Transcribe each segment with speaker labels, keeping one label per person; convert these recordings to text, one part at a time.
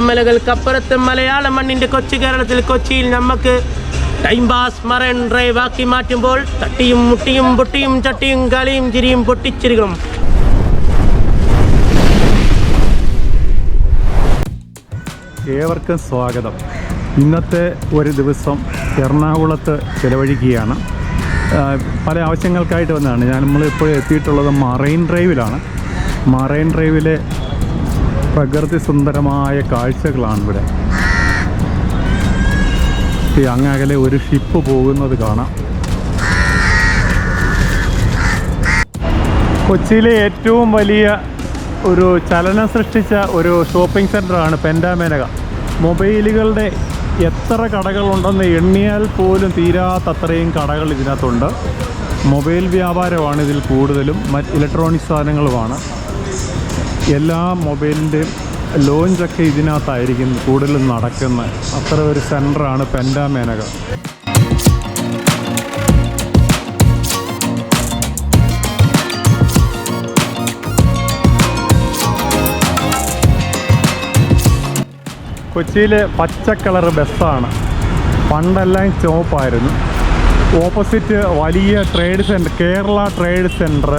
Speaker 1: മലകൾക്കപ്പുറത്ത് മലയാള മണ്ണിൻ്റെ കൊച്ചു കേരളത്തിൽ കൊച്ചിയിൽ നമുക്ക് ടൈം പാസ് മറൈൻ ഡ്രൈവ് ആക്കി മാറ്റുമ്പോൾ തട്ടിയും മുട്ടിയും പൊട്ടിയും ചട്ടിയും കളിയും ചിരിയും പൊട്ടിച്ചിരികളും.
Speaker 2: ഏവർക്കും സ്വാഗതം. ഇന്നത്തെ ഒരു ദിവസം എറണാകുളത്ത് ചിലവഴിക്കുകയാണ്. പല ആവശ്യങ്ങൾക്കായിട്ട് വന്നതാണ്. നമ്മളിപ്പോൾ എത്തിയിട്ടുള്ളത് മറൈൻ ഡ്രൈവിലാണ്. മറൈൻ ഡ്രൈവിലെ പ്രകൃതി സുന്ദരമായ കാഴ്ചകളാണ് ഇവിടെ. അങ്ങകലെ ഒരു ഷിപ്പ് പോകുന്നത് കാണാം. കൊച്ചിയിലെ ഏറ്റവും വലിയ ഒരു ചലനം സൃഷ്ടിച്ച ഒരു ഷോപ്പിംഗ് സെൻ്ററാണ് പെൻഡാമേനക. മൊബൈലുകളുടെ എത്ര കടകളുണ്ടെന്ന് എണ്ണിയാൽ പോലും തീരാത്തത്രയും കടകൾ ഇതിനകത്തുണ്ട്. മൊബൈൽ വ്യാപാരമാണ് ഇതിൽ കൂടുതലും, ഇലക്ട്രോണിക് സാധനങ്ങളുമാണ്. എല്ലാ മൊബൈലിൻ്റെയും ലോഞ്ചൊക്കെ ഇതിനകത്തായിരിക്കും കൂടുതലും നടക്കുന്നത്. അത്ര ഒരു സെൻ്ററാണ് പെൻഡാമേനക. കൊച്ചിയിലെ പച്ച കളർ ബസ്സാണ്. പണ്ടെല്ലാം ചുവപ്പായിരുന്നു. ഓപ്പോസിറ്റ് വലിയ trade centre, Kerala trade centre.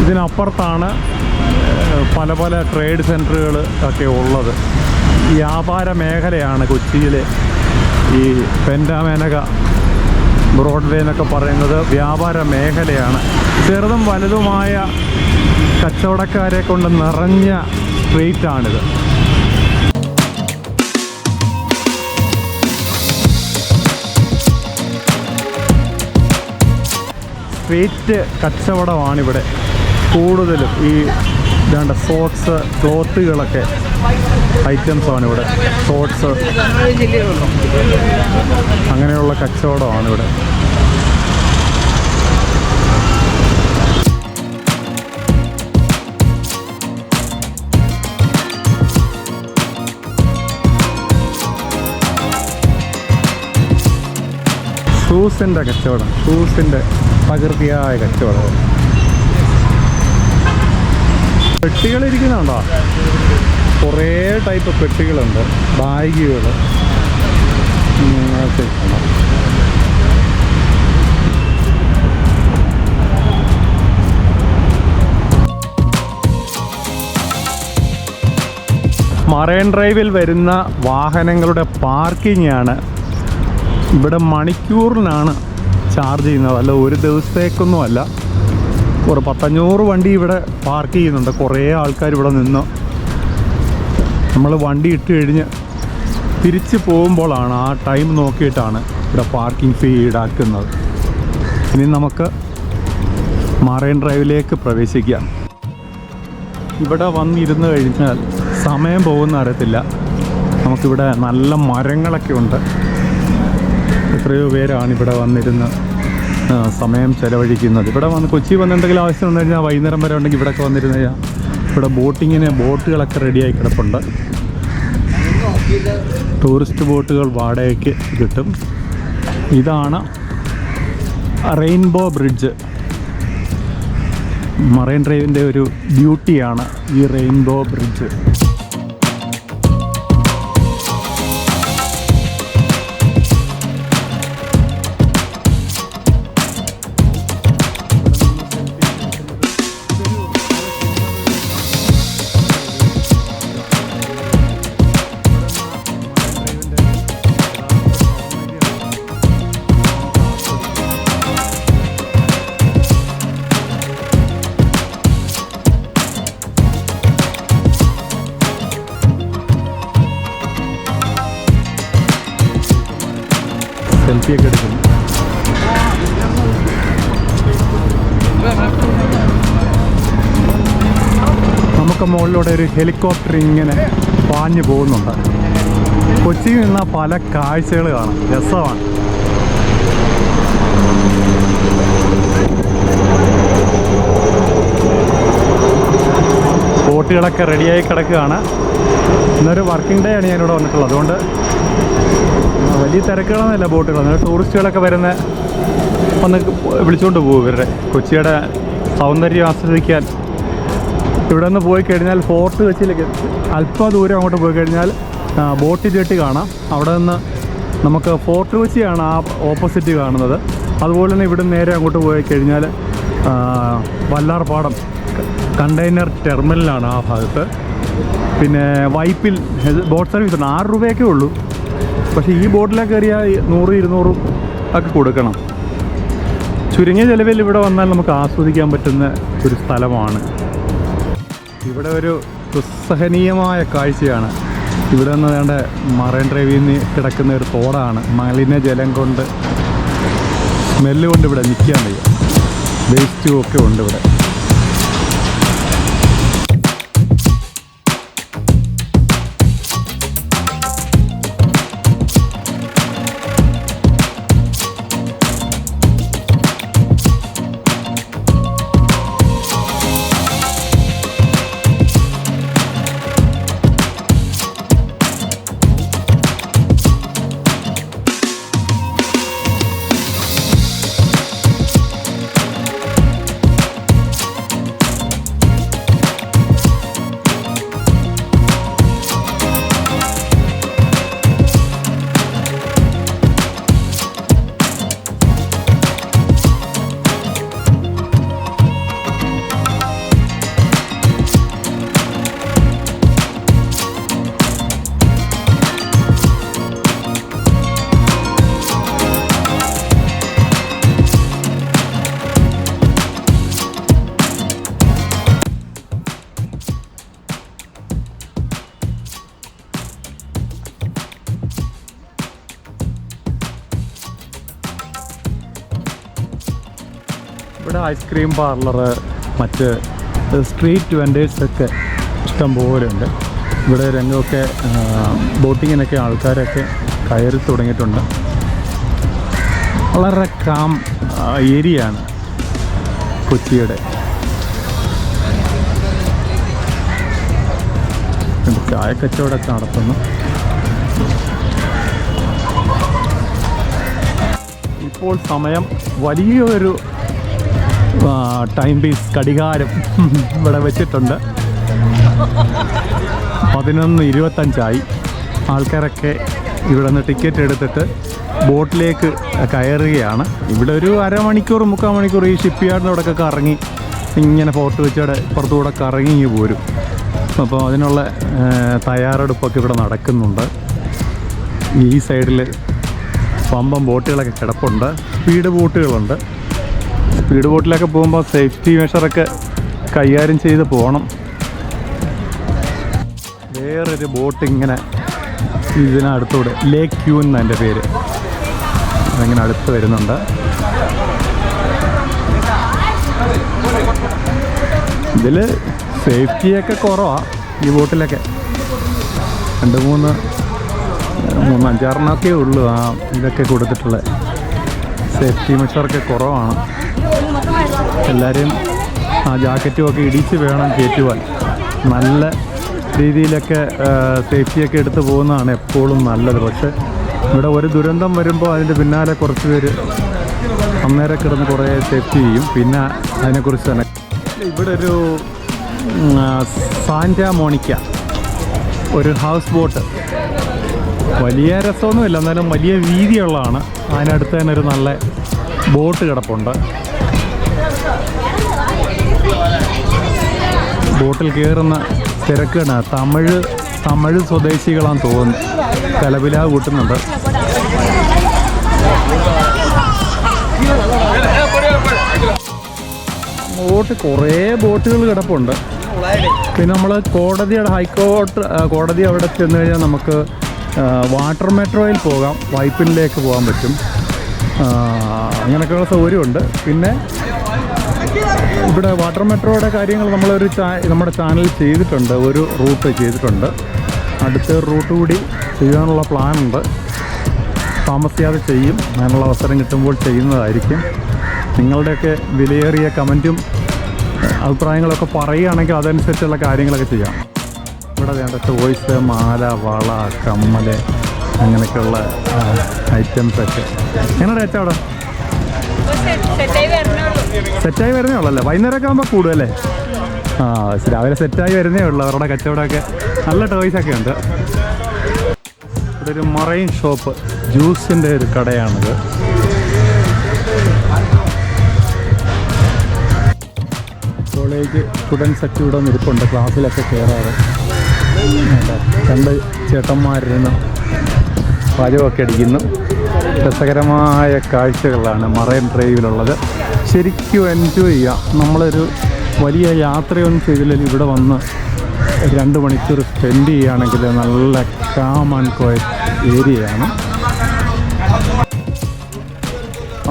Speaker 2: ഇതിനപ്പുറത്താണ് പല പല ട്രേഡ് സെൻറ്ററുകൾ ഒക്കെ ഉള്ളത്. വ്യാപാര മേഖലയാണ് കൊച്ചിയിലെ ഈ പെൻഡാമേനക ബ്രോഡ്വേ എന്നൊക്കെ പറയുന്നത്. വ്യാപാര മേഖലയാണ്. ചെറുതും വലുതുമായ കച്ചവടക്കാരെ കൊണ്ട് നിറഞ്ഞ സ്ട്രീറ്റാണിത്. സ്ട്രീറ്റ് കച്ചവടമാണിവിടെ കൂടുതലും. ഈ ഇതാണ്ട് സോക്സ്, ക്ലോത്തുകളൊക്കെ ഐറ്റംസാണ് ഇവിടെ. ഷോർട്സ്, അങ്ങനെയുള്ള കച്ചവടമാണ് ഇവിടെ. ഷൂസിൻ്റെ കച്ചവടം, ഷൂസിൻ്റെ പ്രകൃതിയായ കച്ചവടം. പെട്ടികളിരിക്കുന്നുണ്ടോ? കുറേ ടൈപ്പ് പെട്ടികളുണ്ട്. ബാഗുകൾ മറൈൻ ഡ്രൈവിൽ വരുന്ന വാഹനങ്ങളുടെ പാർക്കിംഗ് ആണ്. ഇവിടെ മണിക്കൂറിനാണ് ചാർജ് ചെയ്യുന്നത്, അല്ല ഒരു ദിവസത്തേക്കൊന്നും അല്ല. ഒരു 500 വണ്ടി ഇവിടെ പാർക്ക് ചെയ്യുന്നുണ്ട്. കുറേ ആൾക്കാർ ഇവിടെ നിന്ന് നമ്മൾ വണ്ടി ഇട്ട് കഴിഞ്ഞ് തിരിച്ച് പോകുമ്പോഴാണ്, ആ ടൈം നോക്കിയിട്ടാണ് ഇവിടെ പാർക്കിംഗ് ഫീ ഈടാക്കുന്നത്. ഇനി നമുക്ക് മറൈൻ ഡ്രൈവിലേക്ക് പ്രവേശിക്കാം. ഇവിടെ വന്നിരുന്ന് കഴിഞ്ഞാൽ സമയം പോകുന്ന അറിയത്തില്ല. നമുക്കിവിടെ നല്ല മരങ്ങളൊക്കെ ഉണ്ട്. എത്രയോ പേരാണ് ഇവിടെ വന്നിരുന്ന് സമയം ചെലവഴിക്കുന്നത്. ഇവിടെ വന്ന് കൊച്ചി വന്നിട്ടുണ്ടെങ്കിൽ ആവശ്യം വന്നു കഴിഞ്ഞാൽ വൈകുന്നേരം വരെ ഉണ്ടെങ്കിൽ ഇവിടെയൊക്കെ വന്നിരുന്നു കഴിഞ്ഞാൽ ഇവിടെ ബോട്ടുകളൊക്കെ റെഡിയായി കിടപ്പുണ്ട്. ടൂറിസ്റ്റ് ബോട്ടുകൾ വാടകയ്ക്ക് കിട്ടും. ഇതാണ് റെയിൻബോ ബ്രിഡ്ജ്. മറൈൻ ഡ്രൈവിൻ്റെ ഒരു ബ്യൂട്ടിയാണ് ഈ റെയിൻബോ ബ്രിഡ്ജ്. സെൽഫിയൊക്കെ എടുക്കുന്നു. നമുക്ക് മുകളിലൂടെ ഒരു ഹെലികോപ്റ്റർ ഇങ്ങനെ പാഞ്ഞു പോകുന്നുണ്ട്. കൊച്ചിയിൽ നിന്ന് പല കാഴ്ചകൾ കാണാം. രസമാണ്. ബോട്ടുകളൊക്കെ റെഡിയായി കിടക്കുകയാണ്. ഇന്നൊരു വർക്കിംഗ് ഡേ ആണ് ഞാനിവിടെ വന്നിട്ടുള്ളത്. അതുകൊണ്ട് വലിയ തിരക്കുകളൊന്നുമില്ല ബോട്ടുകൾ. അങ്ങനെ ടൂറിസ്റ്റുകളൊക്കെ വന്ന് വിളിച്ചുകൊണ്ട് പോകും. ഇവരുടെ കൊച്ചിയുടെ സൗന്ദര്യം ആസ്വദിക്കാൻ ഇവിടെ നിന്ന് പോയി കഴിഞ്ഞാൽ ഫോർട്ട് കൊച്ചിയിലേക്ക് അല്പം ദൂരം അങ്ങോട്ട് പോയി കഴിഞ്ഞാൽ ബോട്ട് ജെട്ടി കാണാം. അവിടെ നിന്ന് നമുക്ക് ഫോർട്ട് കൊച്ചിയാണ് ആ ഓപ്പോസിറ്റ് കാണുന്നത്. അതുപോലെ തന്നെ ഇവിടെ നേരെ അങ്ങോട്ട് പോയി കഴിഞ്ഞാൽ വല്ലാർപാടം കണ്ടെയ്നർ ടെർമിനലാണ് ആ ഭാഗത്ത്. പിന്നെ വൈപ്പിൽ ബോട്ട് സർവീസ് ഉണ്ട്. 6 രൂപയൊക്കെ ഉള്ളൂ. പക്ഷേ ഈ ബോട്ടിലൊക്കെ കയറിയാൽ 100-200 ഒക്കെ കൊടുക്കണം. ചുരുങ്ങിയ ചിലവിൽ ഇവിടെ വന്നാൽ നമുക്ക് ആസ്വദിക്കാൻ പറ്റുന്ന ഒരു സ്ഥലമാണ്. ഇവിടെ ഒരു ദുസ്സഹനീയമായ കാഴ്ചയാണ്. ഇവിടെ നിന്ന് വേണ്ട മറൈൻ ഡ്രൈവിൽ നിന്ന് കിടക്കുന്ന ഒരു തോടാണ്. മലിനജലം കൊണ്ട് സ്മെല്ല് കൊണ്ട് ഇവിടെ നിൽക്കാൻ വയ്യ. വേസ്റ്റും ഒക്കെ ഉണ്ട് ഇവിടെ. ഇവിടെ ഐസ്ക്രീം പാർലറ്, മറ്റ് സ്ട്രീറ്റ് വെൻഡേഴ്സൊക്കെ ഇഷ്ടം പോലെ ഉണ്ട്. ഇവിടെ രംഗമൊക്കെ ബോട്ടിങ്ങിനൊക്കെ ആൾക്കാരൊക്കെ കയറി തുടങ്ങിയിട്ടുണ്ട്. വളരെ കാം ഏരിയയാണ് കൊച്ചിയുടെ. ചായക്കച്ചവടമൊക്കെ നടത്തുന്നു. ഇപ്പോൾ സമയം വലിയൊരു ടൈം പീസ് ഘടികാരം ഇവിടെ വെച്ചിട്ടുണ്ട്. 11:25 ആൾക്കാരൊക്കെ ഇവിടെ നിന്ന് ടിക്കറ്റ് എടുത്തിട്ട് ബോട്ടിലേക്ക് കയറുകയാണ്. ഇവിടെ ഒരു അരമണിക്കൂർ 3/4 മണിക്കൂർ ഈ ഷിപ്പ് യാർഡിനോടൊക്കെ കറങ്ങി ഇങ്ങനെ ഫോർട്ട് കൊച്ചിയുടെ ഇപ്പുറത്തൂടെ കറങ്ങി പോരും. അപ്പോൾ അതിനുള്ള തയ്യാറെടുപ്പൊക്കെ ഇവിടെ നടക്കുന്നുണ്ട്. ഈ സൈഡിൽ പമ്പം ബോട്ടുകളൊക്കെ കിടപ്പുണ്ട്. സ്പീഡ് ബോട്ടുകളുണ്ട്. സ്പീഡ് ബോട്ടിലൊക്കെ പോകുമ്പോൾ സേഫ്റ്റി മെഷറൊക്കെ കൈകാര്യം ചെയ്ത് പോകണം. വേറൊരു ബോട്ട് ഇങ്ങനെ ഇതിനടുത്തൂടെ ലേക്ക് ക്യൂൻ എന്നതിൻ്റെ പേര്, അതിങ്ങനെ അടുത്ത് വരുന്നുണ്ട്. ഇതിൽ സേഫ്റ്റിയൊക്കെ കുറവാണ് ഈ ബോട്ടിലൊക്കെ. 5-6 ഉള്ളൂ ആ ഇതൊക്കെ കൊടുത്തിട്ടുള്ള സേഫ്റ്റി മെഷറൊക്കെ കുറവാണ്. എല്ലാവരെയും ആ ജാക്കറ്റും ഒക്കെ ഇടിച്ച് വേണം കയറ്റുവാൻ. നല്ല രീതിയിലൊക്കെ സേഫ്റ്റിയൊക്കെ എടുത്ത് പോകുന്നതാണ് എപ്പോഴും നല്ലത്. പക്ഷേ ഇവിടെ ഒരു ദുരന്തം വരുമ്പോൾ അതിൻ്റെ പിന്നാലെ കുറച്ച് പേര് അന്നേരം കിടന്ന് കുറേ സേഫ്റ്റി ചെയ്യും. പിന്നെ അതിനെക്കുറിച്ച് തന്നെ ഇവിടെ ഒരു സാന്റാ മോണിക്ക ഒരു ഹൗസ് ബോട്ട്, വലിയ രസമൊന്നുമില്ല, എന്നാലും വലിയ വീതിയുള്ളതാണ്. അതിനടുത്ത് തന്നെ ഒരു നല്ല ബോട്ട് കിടപ്പുണ്ട്. ബോട്ടിൽ കയറുന്ന തിരക്കാണ്. തമിഴ് സ്വദേശികളാണെന്ന് തോന്നുന്നു. കലപില കൂട്ടുന്നുണ്ട്. കുറേ ബോട്ടുകൾ കിടപ്പുണ്ട്. പിന്നെ നമ്മൾ കോടതി അവിടെ ചെന്ന് കഴിഞ്ഞാൽ നമുക്ക് വാട്ടർ മെട്രോയിൽ പോകാം, വൈപ്പിനിലേക്ക് പോകാൻ പറ്റും. അങ്ങനെയൊക്കെയുള്ള സൗകര്യമുണ്ട്. പിന്നെ ഇവിടെ വാട്ടർ മെട്രോയുടെ കാര്യങ്ങൾ നമ്മുടെ ചാനലിൽ ചെയ്തിട്ടുണ്ട്. ഒരു റൂട്ട് ചെയ്തിട്ടുണ്ട്. അടുത്ത റൂട്ട് കൂടി ചെയ്യാനുള്ള പ്ലാനുണ്ട്. താമസിയാതെ ചെയ്യും. അതിനുള്ള അവസരം കിട്ടുമ്പോൾ ചെയ്യുന്നതായിരിക്കും. നിങ്ങളുടെയൊക്കെ വിലയേറിയ കമൻറ്റും അഭിപ്രായങ്ങളൊക്കെ പറയുകയാണെങ്കിൽ അതനുസരിച്ചുള്ള കാര്യങ്ങളൊക്കെ ചെയ്യാം. ഇവിടെ വേണ്ട ടോയ്സ്, മാല, വള, കമ്മൽ, അങ്ങനെയൊക്കെയുള്ള ഐറ്റംസൊക്കെ. എങ്ങനെ ചേച്ചാ അവിടെ സെറ്റായി വരുന്നേ ഉള്ളല്ലേ? വൈകുന്നേരമൊക്കെ ആകുമ്പോൾ കൂടുമല്ലേ? ആ രാവിലെ സെറ്റായി വരുന്നേ ഉള്ളൂ. അവരുടെ കച്ചവടമൊക്കെ നല്ല ടോയ്സൊക്കെ ഉണ്ട്. ഇവിടെ ഒരു മറൈൻ ഷോപ്പ്, ജ്യൂസിൻ്റെ ഒരു കടയാണിത്. കോളേജ് സ്റ്റുഡൻസൊക്കെ ഇവിടെ നിൽപ്പുണ്ട്, ക്ലാസ്സിലൊക്കെ കയറാറ്. രണ്ട് ചേട്ടന്മാരിരുന്ന് പാചകമൊക്കെ അടിക്കുന്നു. രസകരമായ കാഴ്ചകളാണ് മറൈൻ ഡ്രൈവിലുള്ളത്. ശരിക്കും എൻജോയ് ചെയ്യാം. നമ്മളൊരു വലിയ യാത്രയൊന്നും ചെയ്തില്ലെങ്കിൽ ഇവിടെ വന്ന് 2 മണിക്കൂർ സ്പെൻഡ് ചെയ്യുകയാണെങ്കിൽ നല്ല കാം ആൻഡ് ക്വയറ്റ് ഏരിയയാണ്.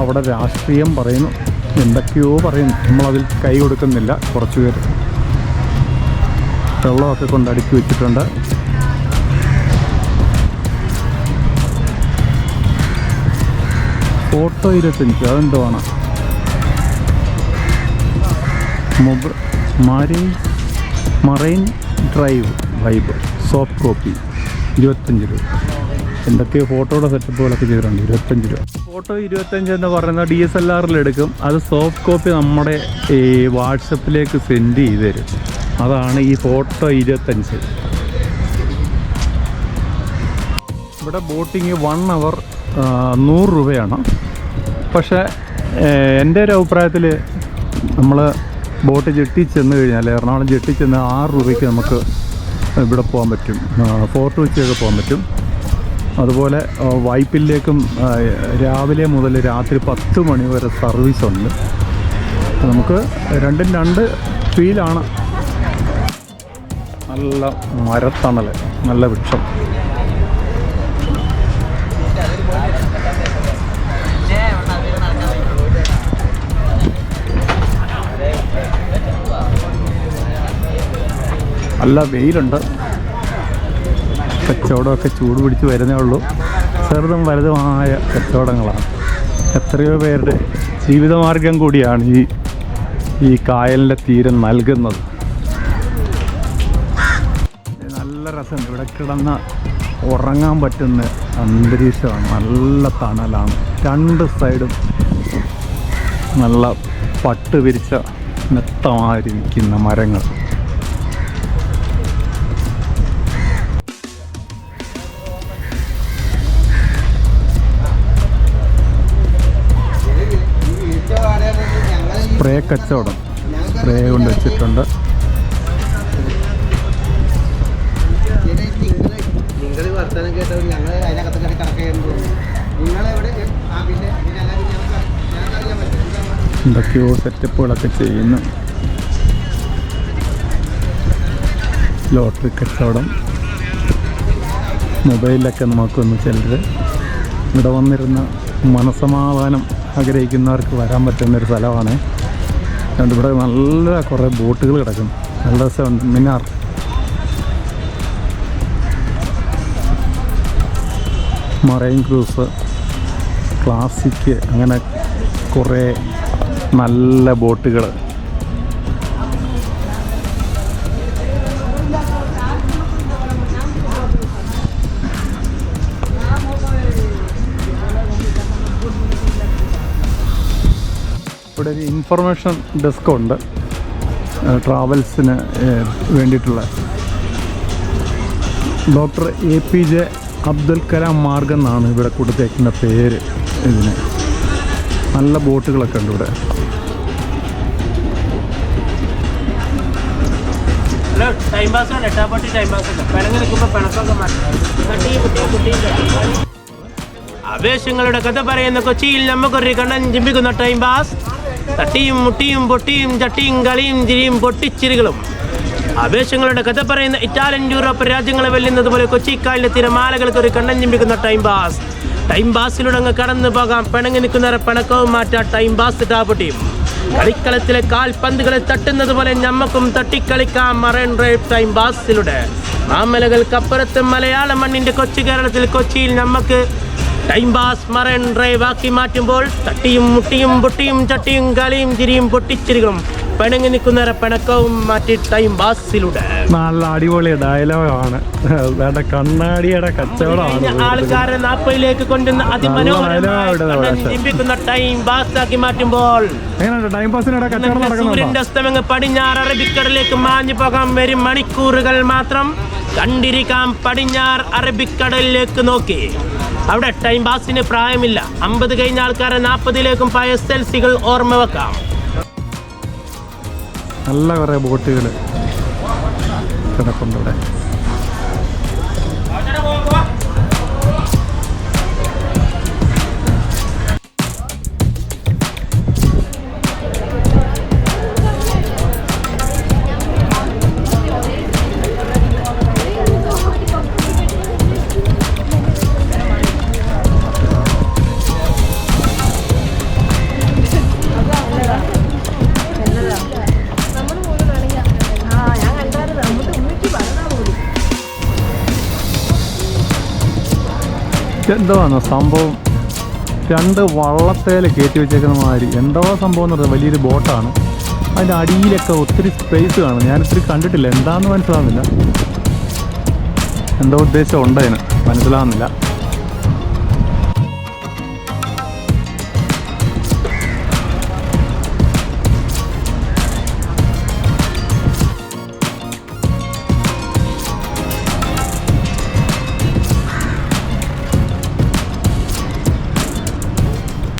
Speaker 2: അവിടെ രാഷ്ട്രീയം പറയുന്നു, എന്തൊക്കെയോ പറയുന്നു. നമ്മളതിൽ കൈ കൊടുക്കുന്നില്ല. കുറച്ച് പേര് വെള്ളമൊക്കെ കൊണ്ട് അടുക്കി വെച്ചിട്ടുണ്ട്. ഫോട്ടോ 25 അതെന്തുവാണ്? Marine drive vibe soft copy 25 രൂപ. എന്തൊക്കെയോ ഫോട്ടോയുടെ സെറ്റപ്പുകളൊക്കെ ചെയ്തിട്ടുണ്ട്. 25 രൂപ. ഫോട്ടോ 25 എന്ന് പറയുന്നത് DSLR എടുക്കും. അത് സോഫ്റ്റ് കോപ്പി നമ്മുടെ ഈ വാട്സപ്പിലേക്ക് സെൻഡ് ചെയ്ത് തരും. അതാണ് ഈ ഫോട്ടോ 25. ഇവിടെ ബോട്ടിങ് 1 അവർ 100 രൂപയാണ്. പക്ഷേ എൻ്റെ ഒരു അഭിപ്രായത്തിൽ നമ്മൾ ബോട്ട് ജെട്ടി ചെന്ന് കഴിഞ്ഞാൽ, എറണാകുളം ജെട്ടി ചെന്ന് 6 രൂപയ്ക്ക് നമുക്ക് ഇവിടെ പോകാൻ പറ്റും. ഫോർട്ട് കൊച്ചിയൊക്കെ പോകാൻ പറ്റും. അതുപോലെ വൈപ്പിലേക്കും രാവിലെ മുതൽ രാത്രി 10 മണി വരെ സർവീസുണ്ട്. നമുക്ക് രണ്ടും 2 ഫീലാണ്. നല്ല മരത്തണൽ, നല്ല വൃക്ഷം. നല്ല വെയിലുണ്ട്. കച്ചവടമൊക്കെ ചൂട് പിടിച്ച് വരുന്നേ ഉള്ളൂ. ചെറുതും വലുതുമായ കച്ചവടങ്ങളാണ്. എത്രയോ പേരുടെ ജീവിതമാർഗം കൂടിയാണ് ഈ കായലിൻ്റെ തീരം നൽകുന്നത്. നല്ല രസമുണ്ട്. ഇവിടെ കിടന്ന് ഉറങ്ങാൻ പറ്റുന്ന അന്തരീക്ഷമാണ്. നല്ല തണലാണ്. 2 സൈഡും നല്ല പട്ട് വിരിച്ച മെത്തമായിരിക്കുന്ന മരങ്ങൾ. സ്പ്രേ കച്ചവടം, സ്പ്രേ കൊണ്ട് വെച്ചിട്ടുണ്ട്. എന്തൊക്കെയോ സെറ്റപ്പുകളൊക്കെ ചെയ്യുന്നു. ലോട്ടറി കച്ചവടം, മൊബൈലിലൊക്കെ നമുക്കൊന്ന് ചിലർ ഇവിടെ വന്നിരുന്ന മനസമാധാനം ആഗ്രഹിക്കുന്നവർക്ക് വരാൻ പറ്റുന്നൊരു സ്ഥലമാണ്. അതുകൊണ്ട് ഇവിടെ നല്ല കുറേ ബോട്ടുകൾ കിടക്കും. നല്ല രസമുണ്ട്. മിനാർ, മറൈൻ ക്രൂസ്, ക്ലാസിക്, അങ്ങനെ കുറേ നല്ല ബോട്ടുകൾ. ഇവിടെ ഒരു ഇൻഫർമേഷൻ ഡെസ്ക് ഉണ്ട്, ട്രാവൽസിന് വേണ്ടിയിട്ടുള്ള. ഡോക്ടർ APJ അബ്ദുൽ കലാം മാർഗ് എന്നാണ് ഇവിടെ കൊടുത്തേക്കുന്ന പേര് ഇതിന്. നല്ല ബോട്ടുകളൊക്കെ ഉണ്ട് ഇവിടെ.
Speaker 1: ആവേശങ്ങളുടെ കഥ പറയുന്ന കൊച്ചിയിൽ നമുക്കൊരു കണ്ണൻ ചിമ്പിക്കുന്ന ടൈം പാസ്. തട്ടിയും മുട്ടിയും പൊട്ടിയും ചട്ടിയും കളിയും ചിരിയും പൊട്ടിച്ചിരികളും. ആവേശങ്ങളുടെ കഥ പറയുന്ന ഇറ്റാലിയൻ യൂറോപ്പ് രാജ്യങ്ങളെ വെല്ലുന്നത് പോലെ കൊച്ചിക്കായലിലെ തിരമാലകൾക്ക് ഒരു കണ്ണൻ ചിമ്പിക്കുന്ന ടൈം പാസ്. ടൈം പാസിലൂടെ അങ്ങ് കടന്നു പോകാം. പിണങ്ങി നിൽക്കുന്നവരെ പിണക്കവും മാറ്റാം. Time pass ടാപ്പൊട്ടിയും. കളിക്കളത്തിലെ കാൽപന്തുകളെ തട്ടുന്നത് പോലെ ഞമ്മക്കും തട്ടിക്കളിക്കാം മറൈൻ ഡ്രൈവ് ടൈം പാസിലൂടെ. മാമലകൾക്കപ്പുറത്ത് മലയാള മണ്ണിന്റെ കൊച്ചു കേരളത്തിൽ കൊച്ചിയിൽ നമുക്ക് ടൈം പാസ് മറൈൻ ഡ്രൈവ് ആക്കി മാറ്റുമ്പോൾ തട്ടിയും മുട്ടിയും പൊട്ടിയും ചട്ടിയും കളിയും ചിരിയും പൊട്ടിച്ചിരികളും പിണങ്ങി നിൽക്കുന്നവരെ പിണക്കവും മാറ്റി ടൈം പാസിലൂടെ
Speaker 2: നല്ല അടിപൊളി ഡയലോഗാണ്. കണ്ണാടിയുടെ കച്ചവടമാണ്.
Speaker 1: ആൾക്കാരെ 40ലേക്ക് കൊണ്ടുവന്ന് അതിമനോഹരമായ ടൈം പാസ് ആക്കി മാറ്റുമ്പോൾ
Speaker 2: ടൈം പാസിനിടെ കച്ചവടം നടക്കുന്നുണ്ടോ?
Speaker 1: സൂര്യന്റെ അസ്തമയം പടിഞ്ഞാറ് അറബിക്കടലിലേക്ക് മാഞ്ഞു പോകാൻ വരും മണിക്കൂറുകൾ മാത്രം കണ്ടിരിക്കാം. പടിഞ്ഞാറ് അറബിക്കടലിലേക്ക് നോക്കി. അവിടെ ടൈം പാസിന് പ്രായമില്ല. 50 കഴിഞ്ഞ ആൾക്കാരെ 40ലേക്കും SLC ഓർമ്മ വെക്കാം.
Speaker 2: നല്ല കുറേ ബോട്ടുകൾ കിടപ്പുണ്ട് ഇവിടെ. എന്തോന്ന് സംഭവം? 2 വള്ളത്തേൽ കയറ്റി വെച്ചേക്കുന്ന മാതിരി എന്തോ സംഭവം എന്ന് പറയുന്നത്. വലിയൊരു ബോട്ടാണ്. അതിൻ്റെ അടിയിലൊക്കെ ഒത്തിരി സ്പേസ് കാണും. ഞാനിത്തിരി കണ്ടിട്ടില്ല, എന്താണെന്ന് മനസ്സിലാവുന്നില്ല. എന്തോ ഉദ്ദേശം ഉണ്ട് അതിന്, മനസ്സിലാവുന്നില്ല.